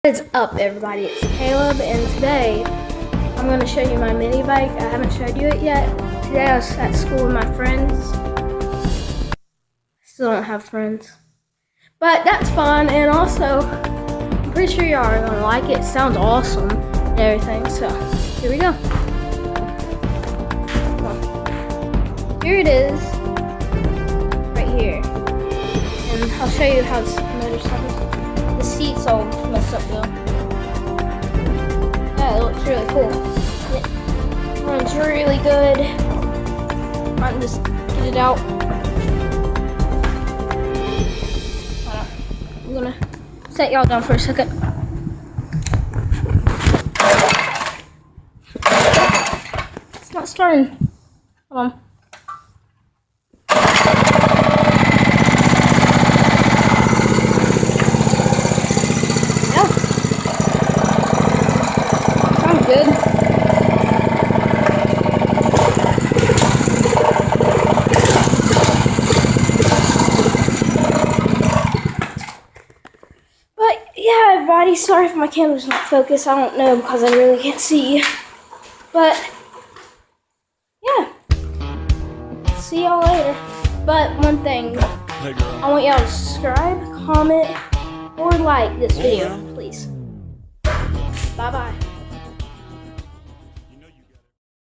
What's up, everybody? It's Caleb, and today I'm going to show you my mini bike. I haven't showed you it yet. Today I was at school with my friends. Still don't have friends, but that's fun. And also, I'm pretty sure y'all are going to like it. It sounds awesome and everything. So here we go. Here it is, right here, and I'll show you how this motorcycle. The seat's all messed up though. Yeah, it looks really cool. It runs really good. I'm just get it out. I'm gonna set y'all down for a second. It's not starting. Hold on. Good. But yeah, everybody, sorry if my camera's not focused. I don't know because I really can't see. But yeah, see y'all later. But one thing, I want y'all to subscribe, comment, or like this video, please. Bye bye.